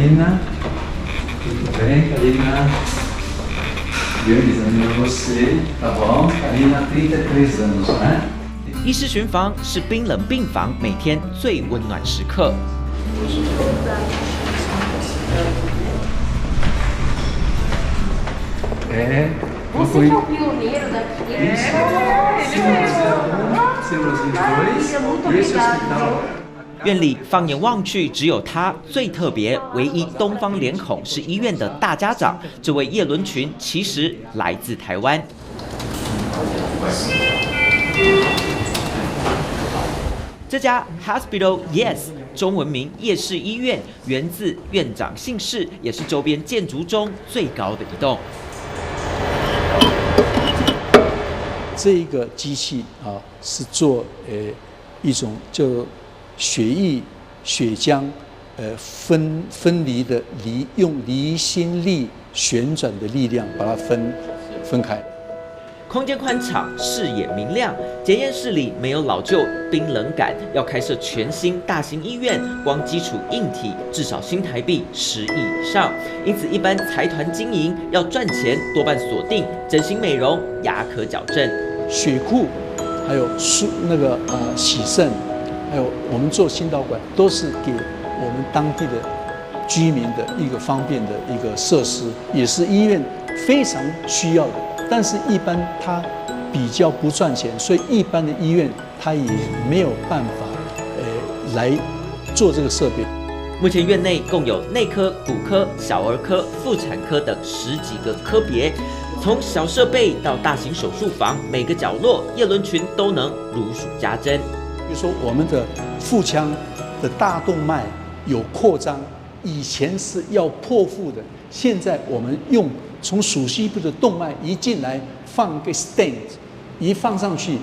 Karina. Tudo bem, Karina? Organizando você, tá bom? Karina, 33 anos, né? 医师巡房是冰冷病房每天最温暖时刻。Você que é o pioneiro daqui. Muito obrigada. 院里放眼望去，只有他最特别，唯一东方脸孔是医院的大家长。这位叶伦群其实来自台湾。这家 Hospital Yes 中文名夜市医院，源自院长姓氏，也是周边建筑中最高的一栋。这一个机器啊，是做一种就血液血浆分离的用离心力旋转的力量把它分开。空间宽敞，视野明亮，检验室里没有老旧冰冷感。要开设全新大型医院，光基础硬体至少新台币10亿以上。因此，一般财团经营要赚钱，多半锁定整形美容、牙科矫正、血库，还有洗肾，还有我们做心导管，都是给我们当地的居民的一个方便的一个设施，也是医院非常需要的。但是，一般它比较不赚钱，所以一般的医院它也没有办法来做这个设备。目前院内共有内科、骨科、小儿科、妇产科等10几个科别，从小设备到大型手术房，每个角落叶伦群都能如数家珍。比如说我们的腹腔的大动脉有扩张，以前是要破腹的，现在我们用从属膝部的动脉一进来放个 stent， 一放上去，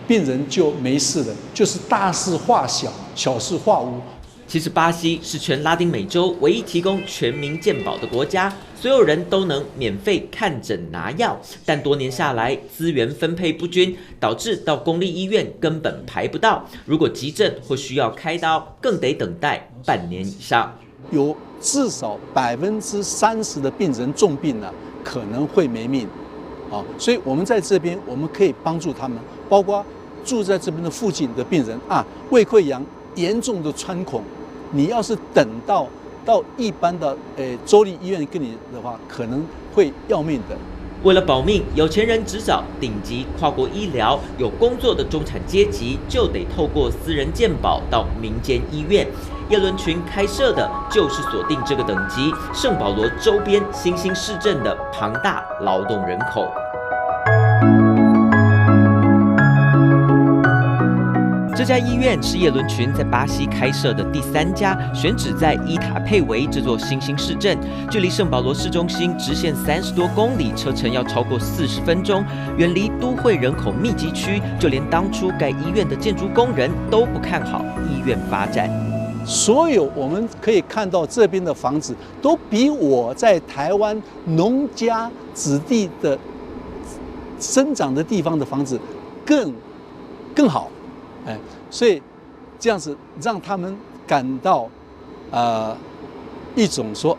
病人就没事了，就是大事化小，小事化无。其实巴西是全拉丁美洲唯一提供全民健保的国家，所有人都能免费看诊拿药，但多年下来资源分配不均，导致到公立医院根本排不到。如果急症或需要开刀，更得等待半年以上。有至少30%的病人重病了，可能会没命，啊，所以我们在这边我们可以帮助他们，包括住在这边的附近的病人啊，胃溃疡严重的穿孔，你要是等到一般的州立医院跟你的话，可能会要命的。为了保命，有钱人只找顶级跨国医疗，有工作的中产阶级就得透过私人健保到民间医院。叶伦群开设的就是锁定这个等级，圣保罗周边新兴市镇的庞大劳动人口。这家医院是叶伦群在巴西开设的第3家，选址在伊塔佩维这座新兴市镇，距离圣保罗市中心直线30多公里，车程要超过40分钟，远离都会人口密集区，就连当初盖医院的建筑工人都不看好医院发展。所有我们可以看到这边的房子，都比我在台湾农家子弟的生长的地方的房子更好。所以这样子让他们感到一种说，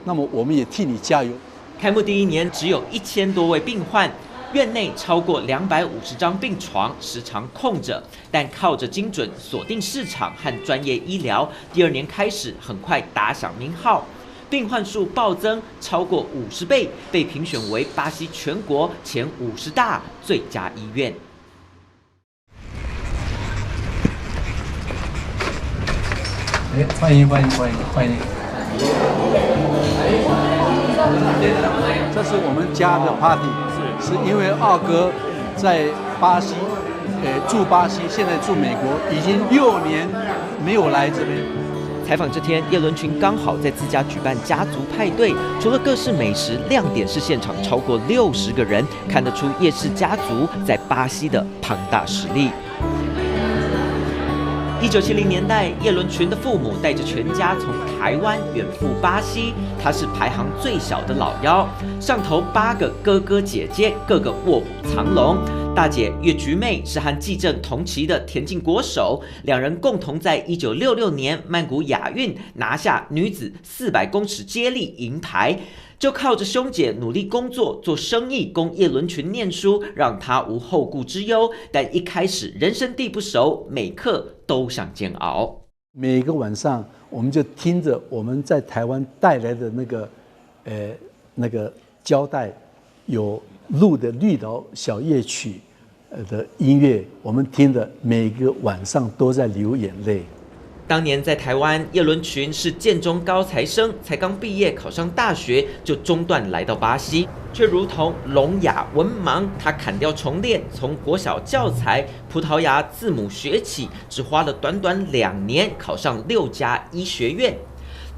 那么我们也替你加油。开幕第1年只有1000多位病患，院内超过250张病床时常空着，但靠着精准锁定市场和专业医疗，第2年开始很快打响名号，病患数暴增超过50倍，被评选为巴西全国前50大最佳医院。欢迎！这是我们家的 party， 是因为二哥在巴西，住巴西，现在住美国，已经6年没有来这边。采访这天，叶伦群刚好在自家举办家族派对，除了各式美食，亮点是现场超过60个人，看得出叶氏家族在巴西的庞大实力。1970年代，叶伦群的父母带着全家从台湾远赴巴西，他是排行最小的老幺，上头8个哥哥姐姐，个个卧虎藏龙。大姐岳菊妹是和纪政同期的田径国手，两人共同在1966年曼谷亚运拿下女子400公尺接力银牌。就靠着兄姐努力工作、做生意，供叶伦群念书，让她无后顾之忧。但一开始人生地不熟，每刻都想煎熬。每个晚上，我们就听着我们在台湾带来的那个胶带有录的绿岛小夜曲的音乐，我们听的每个晚上都在流眼泪。当年在台湾，叶伦群是建中高材生，才刚毕业考上大学就中断来到巴西，却如同聋哑文盲，他砍掉重练，从国小教材、葡萄牙字母学起，只花了短短2年考上6家医学院。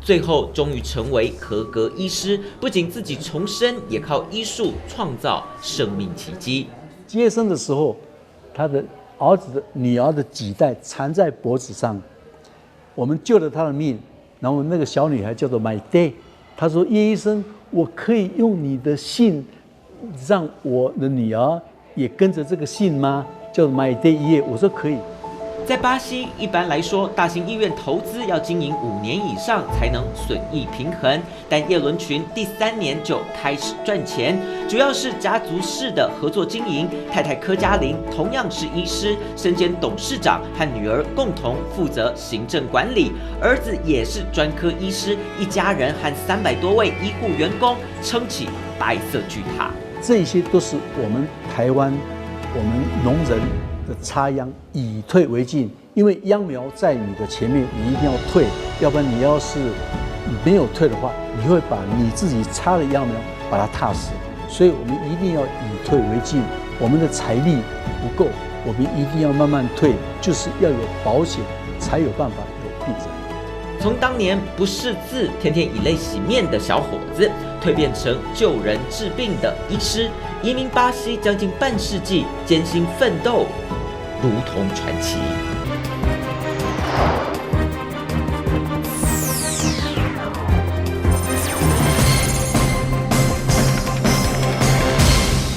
最后终于成为合格医师，不仅自己重生，也靠医术创造生命奇迹。接生的时候，他的儿子的女儿的脐带缠在脖子上，我们救了他的命。然后那个小女孩叫做 My Day， 她说：“叶医生，我可以用你的姓，让我的女儿也跟着这个姓吗？叫 My Day 叶。”我说可以。在巴西，一般来说，大型医院投资要经营5年以上才能损益平衡。但叶伦群第3年就开始赚钱，主要是家族式的合作经营。太太柯嘉玲同样是医师，身兼董事长，和女儿共同负责行政管理。儿子也是专科医师，一家人和300多位医护员工撑起白色巨塔。这些都是我们台湾，我们农人的插秧，以退为进，因为秧苗在你的前面，你一定要退，要不然你要是没有退的话，你会把你自己插的秧苗把它踏死。所以我们一定要以退为进，我们的财力不够，我们一定要慢慢退，就是要有保险，才有办法有病人。从当年不识字、天天以泪洗面的小伙子，蜕变成救人治病的医师，移民巴西将近半世纪，艰辛奋斗，如同传奇。